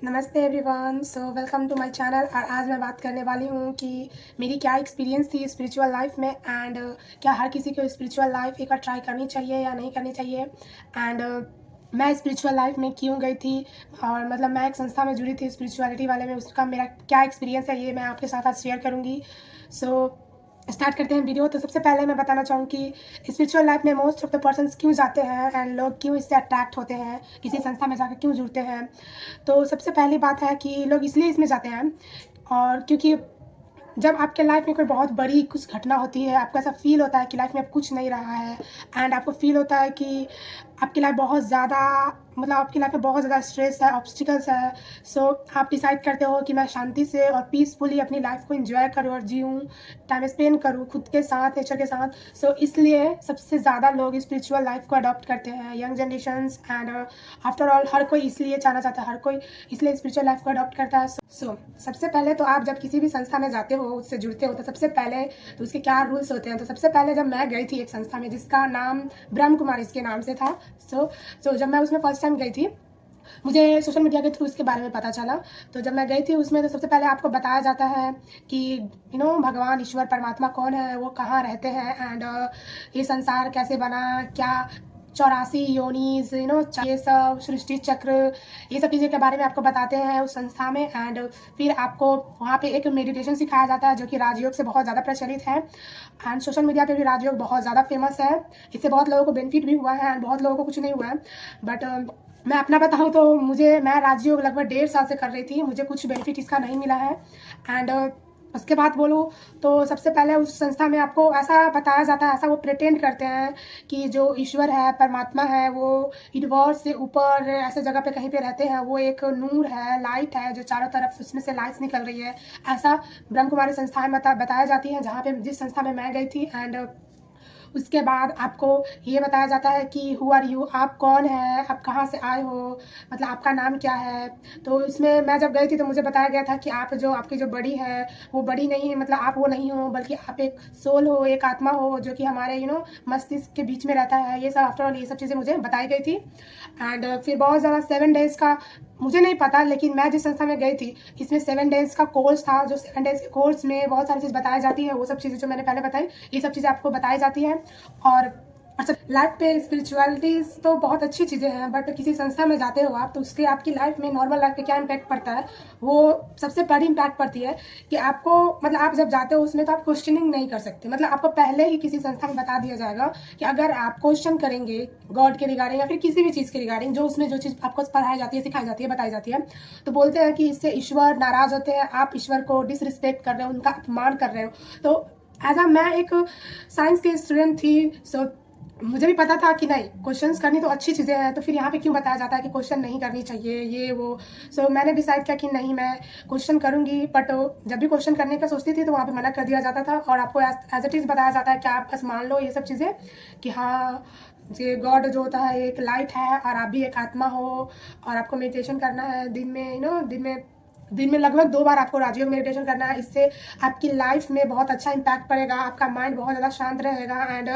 नमस्ते everyone. Welcome to my channel. और आज मैं बात करने वाली हूँ कि मेरी क्या एक्सपीरियंस थी स्पिरिचुअल लाइफ में एंड क्या हर किसी को स्पिरिचुअल लाइफ एक बार ट्राई करनी चाहिए या नहीं करनी चाहिए एंड मैं स्पिरिचुअल लाइफ में क्यों गई थी और मतलब मैं एक संस्था में जुड़ी थी स्पिरिचुअलिटी वाले में, उसका मेरा क्या एक्सपीरियंस है ये मैं आपके साथ आज शेयर करूँगी। स्टार्ट करते हैं वीडियो। तो सबसे पहले मैं बताना चाहूँ कि स्पिरिचुअल लाइफ में मोस्ट ऑफ द पर्सन्स क्यों जाते हैं एंड लोग क्यों इससे अट्रैक्ट होते हैं, किसी संस्था में जाकर क्यों जुड़ते हैं। तो सबसे पहली बात है कि लोग इसलिए इसमें जाते हैं और क्योंकि जब आपके लाइफ में कोई बहुत बड़ी कुछ घटना होती है, आपको ऐसा फ़ील होता है कि लाइफ में अब कुछ नहीं रहा है एंड आपको फ़ील होता है कि आपकी लाइफ बहुत ज़्यादा मतलब आपकी लाइफ में बहुत ज़्यादा स्ट्रेस है, ऑब्स्टिकल्स है। आप डिसाइड करते हो कि मैं शांति से और पीसफुली अपनी लाइफ को एंजॉय करूँ और जीऊँ, टाइम स्पेंड करूँ खुद के साथ, नेचर के साथ। इसलिए सबसे ज़्यादा लोग स्पिरिचुअल लाइफ को अडॉप्ट करते हैं, young generations and after all हर कोई इसलिए जाना चाहता है, हर कोई इसलिए स्पिरिचुअल लाइफ को अडॉप्ट करता है। सबसे पहले तो आप जब किसी भी संस्था में जाते हो, उससे जुड़ते हो, तो सबसे पहले तो उसके क्या रूल्स होते हैं। तो सबसे पहले जब मैं गई थी एक संस्था में जिसका नाम ब्रह्म कुमारी इसके नाम से था। जब मैं उसमें फर्स्ट टाइम गई थी, मुझे सोशल मीडिया के थ्रू इसके बारे में पता चला। तो जब मैं गई थी उसमें, तो सबसे पहले आपको बताया जाता है कि भगवान ईश्वर परमात्मा कौन है, वो कहाँ रहते हैं एंड ये संसार कैसे बना, क्या 84 योनिज ये सब सृष्टि चक्र, ये सब चीज़ें के बारे में आपको बताते हैं उस संस्था में। एंड फिर आपको वहाँ पे एक मेडिटेशन सिखाया जाता है जो कि राजयोग से बहुत ज़्यादा प्रचलित है एंड सोशल मीडिया पे भी राजयोग बहुत ज़्यादा फेमस है। इससे बहुत लोगों को बेनिफिट भी हुआ है एंड बहुत लोगों को कुछ नहीं हुआ है। बट मैं अपना बताऊँ तो मैं राजयोग लगभग 1.5 साल से कर रही थी, मुझे कुछ बेनिफिट इसका नहीं मिला है। एंड उसके बाद बोलूँ तो सबसे पहले उस संस्था में आपको ऐसा बताया जाता है, ऐसा वो प्रिटेंड करते हैं कि जो ईश्वर है, परमात्मा है, वो यूनिवर्स से ऊपर ऐसे जगह पे कहीं पे रहते हैं, वो एक नूर है, लाइट है जो चारों तरफ उसमें से लाइट्स निकल रही है। ऐसा ब्रह्म कुमारी संस्थाएं बताया जाती हैं जहाँ पे जिस संस्था में मैं गई थी। एंड उसके बाद आपको ये बताया जाता है कि हु आर यू, आप कौन हैं, आप कहाँ से आए हो, मतलब आपका नाम क्या है। तो इसमें मैं जब गई थी तो मुझे बताया गया था कि आपकी जो बड़ी है वो बड़ी नहीं है, मतलब आप वो नहीं हो, बल्कि आप एक सोल हो, एक आत्मा हो जो कि हमारे मस्तिष्क के बीच में रहता है। ये सब आफ्टर ऑल ये सब चीज़ें मुझे बताई गई थी। एंड फिर बहुत ज़्यादा 7 डेज़ का, मुझे नहीं पता, लेकिन मैं जिस संस्था में गई थी इसमें 7 डेज़ का कोर्स था। जो 7 डेज़ के कोर्स में बहुत सारी चीज़ बताई जाती है, वो सब चीज़ें जो मैंने पहले बताई, ये सब चीज़ें आपको बताई जाती हैं। और अच्छा, लाइफ पे स्पिरिचुअलिटीज तो बहुत अच्छी चीज़ें हैं, बट किसी संस्था में जाते हो आप तो उसके आपकी लाइफ में, नॉर्मल लाइफ पे क्या इम्पैक्ट पड़ता है, वो सबसे बड़ी इम्पैक्ट पड़ती है कि आपको मतलब आप जब जाते हो उसमें तो आप क्वेश्चनिंग नहीं कर सकते। मतलब आपको पहले ही किसी संस्था में बता दिया जाएगा कि अगर आप क्वेश्चन करेंगे गॉड के रिगार्डिंग या फिर किसी भी चीज़ के रिगार्डिंग, जो उसमें जो चीज़ आपको पढ़ाई जाती है, सिखाई जाती है, बताई जाती है, तो बोलते हैं कि इससे ईश्वर नाराज होते हैं, आप ईश्वर को डिसरिस्पेक्ट कर रहे हो, उनका अपमान कर रहे हो। तो मैं एक साइंस की स्टूडेंट थी, मुझे भी पता था कि नहीं, क्वेश्चंस करनी तो अच्छी चीज़ें हैं, तो फिर यहाँ पे क्यों बताया जाता है कि क्वेश्चन नहीं करनी चाहिए, ये वो। मैंने डिसाइड किया कि नहीं, मैं क्वेश्चन करूँगी। बट जब भी क्वेश्चन करने का सोचती थी तो वहाँ पे मना कर दिया जाता था और आपको एज इट इज़ बताया जाता है कि आप बस मान लो ये सब चीज़ें कि हाँ, ये गॉड जो होता है एक लाइट है और आप भी एक आत्मा हो और आपको मेडिटेशन करना है दिन में दिन में लगभग 2 बार आपको राजयोग मेडिटेशन करना है। इससे आपकी लाइफ में बहुत अच्छा इम्पैक्ट पड़ेगा, आपका माइंड बहुत ज़्यादा शांत रहेगा एंड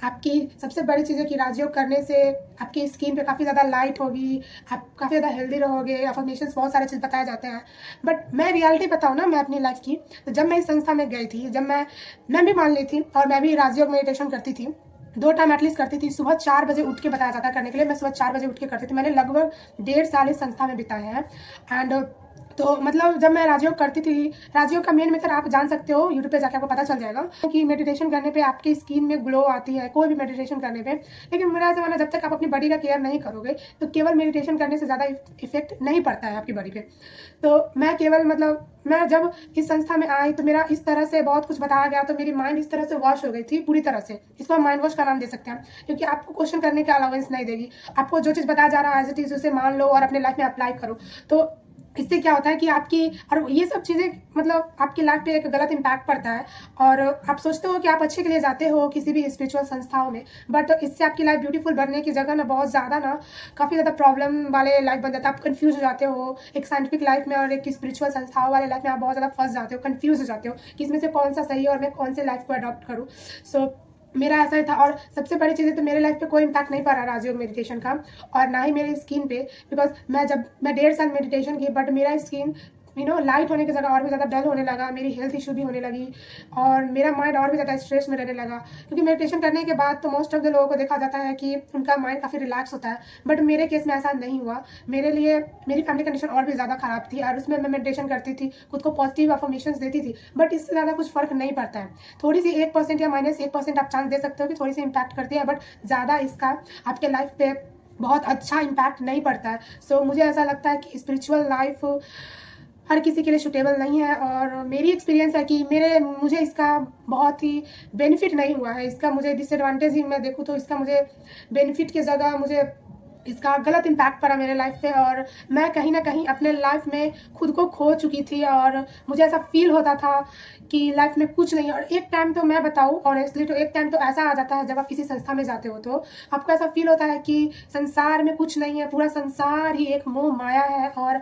आपकी सबसे बड़ी चीज़ है कि राजयोग करने से आपकी स्किन पे काफ़ी ज़्यादा लाइट होगी, आप काफ़ी ज़्यादा हेल्दी रहोगे। अफर्मेशंस बहुत सारे चीज़ बताए जाते हैं। बट मैं रियलिटी बताऊँ ना, मैं अपनी लाइफ की, तो जब मैं इस संस्था में गई थी, जब मैं भी मान ली थी और मैं भी राजयोग मेडिटेशन करती थी, 2 टाइम एटलीस्ट करती थी। सुबह 4 बजे उठ के बताया जाता करने के लिए, मैं सुबह 4 बजे उठ के करती थी। मैंने लगभग 1.5 साल इस संस्था में बिताए हैं। एंड तो मतलब जब मैं राजयोग करती थी, राजयोग का मेन मेथड आप जान सकते हो, यूट्यूब पे जाके आपको पता चल जाएगा कि मेडिटेशन करने पे आपकी स्किन में ग्लो आती है, कोई भी मेडिटेशन करने पे। लेकिन मेरा ऐसा मानना, जब तक आप अपनी बॉडी का केयर नहीं करोगे तो केवल मेडिटेशन करने से ज़्यादा इफेक्ट नहीं पड़ता है आपकी बॉडी पे। तो मैं जब इस संस्था में आई तो मेरा इस तरह से बहुत कुछ बताया गया, तो मेरी माइंड इस तरह से वॉश हो गई थी पूरी तरह से। इसको हम माइंड वॉश का नाम दे सकते हैं, क्योंकि आपको क्वेश्चन करने का अलाउंस नहीं देगी। आपको जो चीज़ बताया जा रहा है एज इट इज उसे मान लो और अपने लाइफ में अप्लाई करो। तो इससे क्या होता है कि आपकी, और ये सब चीज़ें मतलब आपकी लाइफ पे एक गलत इम्पैक्ट पड़ता है और आप सोचते हो कि आप अच्छे के लिए जाते हो किसी भी स्पिरिचुअल संस्थाओं में, बट इससे आपकी लाइफ ब्यूटीफुल बनने की जगह ना बहुत ज़्यादा काफ़ी ज़्यादा प्रॉब्लम वाले लाइफ बन जाता है। आप कंफ्यूज हो जाते हो एक साइंटिफिक लाइफ में और एक स्पिरिचुअल संस्थाओं वाले लाइफ में आप बहुत ज़्यादा फंस जाते हो, कंफ्यूज हो जाते हो कि इसमें से कौन सा सही है और मैं कौन से लाइफ को अडॉप्ट करूँ। मेरा ऐसा ही था। और सबसे बड़ी चीज़ है तो मेरे लाइफ पे कोई इम्पैक्ट नहीं पड़ रहा राजयोग मेडिटेशन का, और ना ही मेरी स्किन पे, बिकॉज मैं 1.5 साल मेडिटेशन की, बट मेरा स्किन लाइट होने की जगह और भी ज़्यादा डल होने लगा, मेरी हेल्थ इशू भी होने लगी, और मेरा माइंड और भी ज़्यादा स्ट्रेस में रहने लगा। क्योंकि मेडिटेशन करने के बाद तो मोस्ट ऑफ द लोगों को देखा जाता है कि उनका माइंड काफ़ी रिलैक्स होता है, बट मेरे केस में ऐसा नहीं हुआ। मेरे लिए मेरी फैमिली कंडीशन और भी ज़्यादा ख़राब थी, और उसमें मैं मेडिटेशन करती थी, खुद को पॉजिटिव अफर्मेशंस देती थी, बट इससे ज़्यादा कुछ फ़र्क नहीं पड़ता है। थोड़ी सी 1% या -1% आप चांस दे सकते हो कि थोड़ी सी इम्पैक्ट करती है, बट ज़्यादा इसका आपके लाइफ पे बहुत अच्छा इम्पैक्ट नहीं पड़ता है। सो मुझे ऐसा लगता है कि स्पिरिचुअल लाइफ हर किसी के लिए सूटेबल नहीं है, और मेरी एक्सपीरियंस है कि मुझे इसका बहुत ही बेनिफिट नहीं हुआ है। इसका मुझे डिसएडवांटेज ही मैं देखूँ तो इसका मुझे बेनिफिट की जगह मुझे इसका गलत इम्पैक्ट पड़ा मेरे लाइफ पे, और मैं कहीं ना कहीं अपने लाइफ में खुद को खो चुकी थी, और मुझे ऐसा फील होता था कि लाइफ में कुछ नहीं है। और एक टाइम तो मैं बताऊँ ऑनेस्टली, तो एक टाइम तो ऐसा आ जाता है जब आप किसी संस्था में जाते हो तो आपको ऐसा फील होता है कि संसार में कुछ नहीं है, पूरा संसार ही एक मोह माया है, और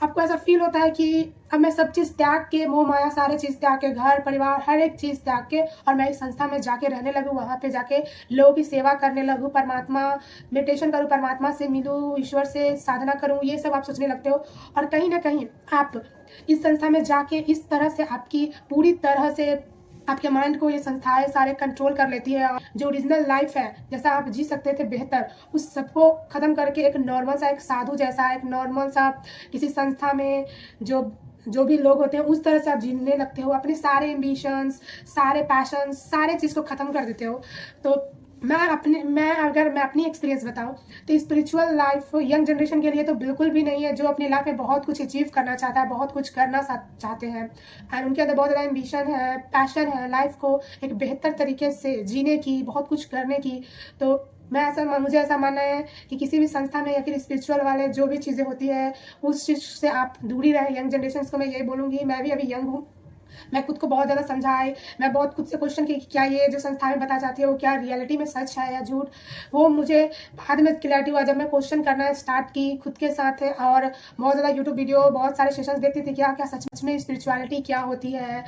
आपको ऐसा फील होता है कि अब मैं सब चीज़ त्याग के, मोह माया सारे चीज़ त्याग के, घर परिवार हर एक चीज़ त्याग के, और मैं इस संस्था में जाके रहने लगूँ, वहाँ पे जाके लोगों की सेवा करने लगूँ, परमात्मा मेडिटेशन करूँ, परमात्मा से मिलूँ, ईश्वर से साधना करूँ, ये सब आप सोचने लगते हो। और कहीं ना कहीं आप इस संस्था में जाके इस तरह से आपकी पूरी तरह से आपके माइंड को ये संस्थाएं सारे कंट्रोल कर लेती है, और जो ओरिजिनल लाइफ है जैसा आप जी सकते थे बेहतर, उस सबको खत्म करके एक नॉर्मल सा, एक साधु जैसा, एक नॉर्मल सा किसी संस्था में जो जो भी लोग होते हैं उस तरह से आप जीने लगते हो, अपने सारे एम्बिशंस, सारे पैशंस, सारे चीज़ को ख़त्म कर देते हो। तो अगर मैं अपनी एक्सपीरियंस बताऊं तो स्पिरिचुअल लाइफ यंग जनरेशन के लिए तो बिल्कुल भी नहीं है, जो अपनी लाइफ में बहुत कुछ अचीव करना चाहता है, बहुत कुछ करना चाहते हैं, एंड उनके अंदर बहुत ज़्यादा एम्बिशन है, पैशन है लाइफ को एक बेहतर तरीके से जीने की, बहुत कुछ करने की। तो मुझे ऐसा मानना है कि किसी भी संस्था में या फिर स्पिरिचुअल वाले जो भी चीज़ें होती है उस चीज़ से आप दूरी रहे। यंग जनरेशन को मैं यही बोलूँगी, मैं भी अभी यंग हूँ, मैं खुद को बहुत ज़्यादा समझाए, मैं बहुत खुद से क्वेश्चन की क्या ये जो संस्थाएं बता जाती है वो क्या रियलिटी में सच है या झूठ। वो मुझे बाद में क्लैरिटी हुआ जब मैं क्वेश्चन करना स्टार्ट की खुद के साथ है, और बहुत ज़्यादा यूट्यूब वीडियो, बहुत सारे सेशंस देखती थी, क्या क्या सच में स्पिरिचुअलिटी क्या होती है,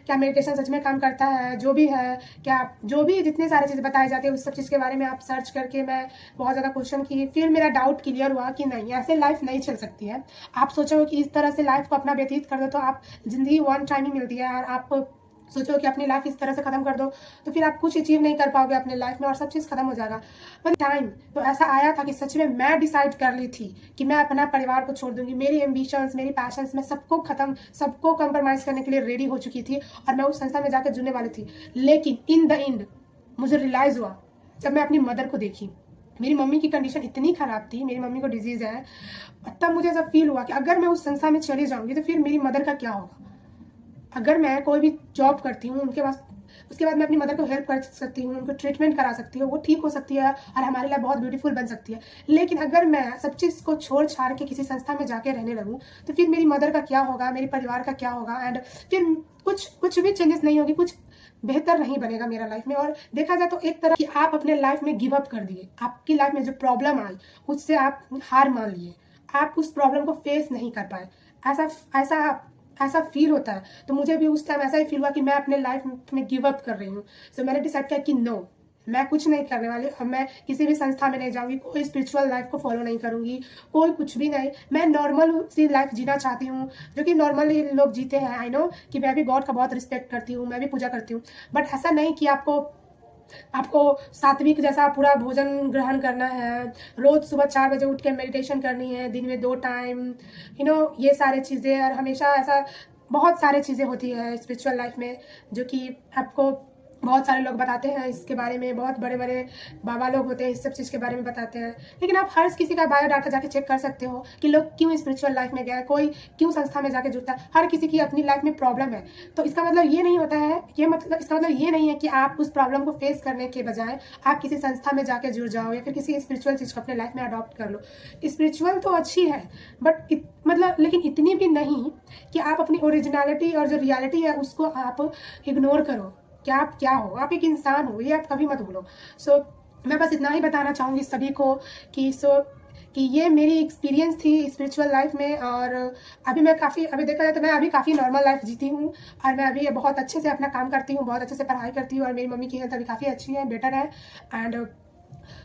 क्या मेडिटेशन सच में काम करता है, जो भी है, क्या जो भी जितनी सारी चीज़ें बताई जाती है उस सब चीज़ के बारे में आप सर्च करके मैं बहुत ज़्यादा क्वेश्चन की। फिर मेरा डाउट क्लियर हुआ कि नहीं, ऐसे लाइफ नहीं चल सकती है। आप सोचो कि इस तरह से लाइफ को अपना व्यतीत कर दो तो आप ज़िंदगी वन टाइम ही मिलती है, और आप सोचो कि अपनी लाइफ इस तरह से खत्म कर दो तो फिर आप कुछ अचीव नहीं कर पाओगे अपने लाइफ में, और सब चीज़ खत्म हो जाएगा। पर टाइम तो ऐसा आया था कि सच में मैं डिसाइड कर ली थी कि मैं अपना परिवार को छोड़ दूंगी, मेरी एम्बिशंस, मेरी पैशंस, मैं सबको कंप्रोमाइज़ करने के लिए रेडी हो चुकी थी, और मैं उस संस्था में जाकर जुड़ने वाली थी। लेकिन इन द एंड मुझे रियलाइज़ हुआ जब मैं अपनी मदर को देखी। मेरी मम्मी की कंडीशन इतनी ख़राब थी, मेरी मम्मी को डिजीज़ है, तब मुझे ऐसा फील हुआ कि अगर मैं उस संस्था में चली जाऊंगी तो फिर मेरी मदर का क्या होगा। अगर मैं कोई भी जॉब करती हूँ उनके पास, उसके बाद मैं अपनी मदर को हेल्प कर सकती हूँ, उनको ट्रीटमेंट करा सकती हूँ, वो ठीक हो सकती है और हमारे लिए बहुत ब्यूटीफुल बन सकती है। लेकिन अगर मैं सब चीज़ को छोड़ छाड़ के किसी संस्था में जाके रहने लगूँ तो फिर मेरी मदर का क्या होगा, मेरे परिवार का क्या होगा, एंड फिर कुछ भी चेंजेस नहीं होगी, कुछ बेहतर नहीं बनेगा मेरा लाइफ में। और देखा जाए तो एक तरह कि आप अपने लाइफ में गिव अप कर दिए, आपकी लाइफ में जो प्रॉब्लम आई उससे आप हार मान लिए, आप उस प्रॉब्लम को फेस नहीं कर पाए, ऐसा ऐसा ऐसा फील होता है। तो मुझे भी उस टाइम ऐसा ही फील हुआ कि मैं अपने लाइफ में गिव अप कर रही हूँ। सो मैंने डिसाइड किया कि नो, मैं कुछ नहीं करने वाली, अब मैं किसी भी संस्था में नहीं जाऊंगी, कोई स्पिरिचुअल लाइफ को फॉलो नहीं करूंगी, कोई कुछ भी नहीं। मैं नॉर्मल सी लाइफ जीना चाहती हूँ जो कि नॉर्मली लोग जीते हैं। आई नो कि मैं भी गॉड का बहुत रिस्पेक्ट करती हूँ, मैं भी पूजा करती हूँ, बट ऐसा नहीं कि आपको आपको सात्विक जैसा पूरा भोजन ग्रहण करना है, रोज सुबह 4 बजे उठ के मेडिटेशन करनी है, दिन में 2 टाइम, ये सारे चीज़ें, और हमेशा ऐसा बहुत सारे चीज़ें होती है स्पिरिचुअल लाइफ में जो कि आपको बहुत सारे लोग बताते हैं इसके बारे में, बहुत बड़े बड़े बाबा लोग होते हैं इस सब चीज़ के बारे में बताते हैं। लेकिन आप हर किसी का बायोडाटा जाके चेक कर सकते हो कि लोग क्यों स्पिरिचुअल लाइफ में गए, कोई क्यों संस्था में जाके जुड़ता है। हर किसी की अपनी लाइफ में प्रॉब्लम है, तो इसका मतलब ये नहीं होता है, इसका मतलब ये नहीं है कि आप उस प्रॉब्लम को फेस करने के बजाय आप किसी संस्था में जाके जुड़ जाओ या फिर किसी स्पिरिचुअल चीज़ को अपने लाइफ में अडॉप्ट कर लो। स्पिरिचुअल तो अच्छी है, बट लेकिन इतनी भी नहीं कि आप अपनी ओरिजिनलिटी और जो रियलिटी है उसको आप इग्नोर करो। क्या आप क्या हो, आप एक इंसान हो, ये आप कभी मत भूलो। सो मैं बस इतना ही बताना चाहूँगी सभी को कि कि ये मेरी एक्सपीरियंस थी स्पिरिचुअल लाइफ में। और अभी देखा जाए तो मैं अभी काफ़ी नॉर्मल लाइफ जीती हूँ और मैं अभी बहुत अच्छे से अपना काम करती हूँ, बहुत अच्छे से पढ़ाई करती हूँ और मेरी मम्मी की हेल्थ अभी काफ़ी अच्छी है, बेटर है। एंड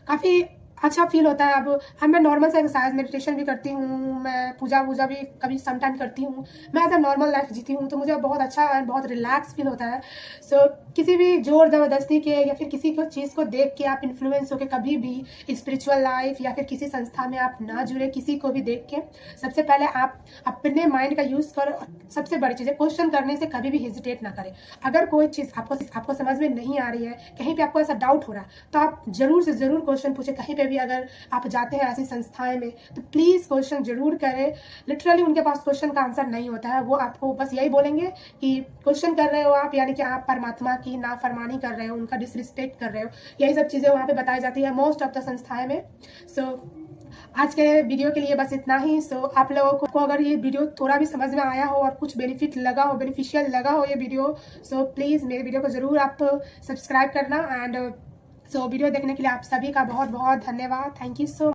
काफ़ी अच्छा फ़ील होता है अब मैं नॉर्मल सा एक्सरसाइज मेडिटेशन भी करती हूँ, मैं पूजा-वूजा भी कभी सम टाइम करती हूँ। मैं एज़ अ नॉर्मल लाइफ़ जीती हूँ, तो मुझे बहुत अच्छा एंड बहुत रिलैक्स फ़ील होता है। सो किसी भी ज़ोर-ज़बरदस्ती के या फिर किसी को चीज़ को देख के आप इन्फ्लुएंस होके कभी भी स्पिरिचुअल लाइफ़ या फिर किसी संस्था में आप ना जुड़े, किसी को भी देख के। सबसे पहले आप अपने माइंड का यूज़ करो और सबसे बड़ी चीज़ है क्वेश्चन करने से कभी भी हेजिटेट ना करें। अगर कोई चीज़ आपको समझ में नहीं आ रही है, कहीं पे आपको ऐसा डाउट हो रहा है, तो आप ज़रूर से ज़रूर क्वेश्चन पूछें। कहीं पे भी अगर आप जाते हैं ऐसी संस्थाएं में, तो प्लीज़ क्वेश्चन ज़रूर करें। लिटरली उनके पास क्वेश्चन का आंसर नहीं होता है, वो आपको बस यही बोलेंगे कि क्वेश्चन कर रहे हो आप, यानी कि आप परमात्मा की नाफरमानी कर रहे हो, उनका डिसरिस्पेक्ट कर रहे हो। यही सब चीज़ें वहाँ पे बताई जाती है मोस्ट ऑफ द संस्थाएं में। सो आज के वीडियो के लिए बस इतना ही। सो आप लोगों को अगर ये वीडियो थोड़ा भी समझ में आया हो और कुछ बेनिफिशियल लगा हो ये वीडियो, सो प्लीज़ मेरे वीडियो को ज़रूर आप सब्सक्राइब करना। एंड सो वीडियो देखने के लिए आप सभी का बहुत बहुत धन्यवाद। Thank you so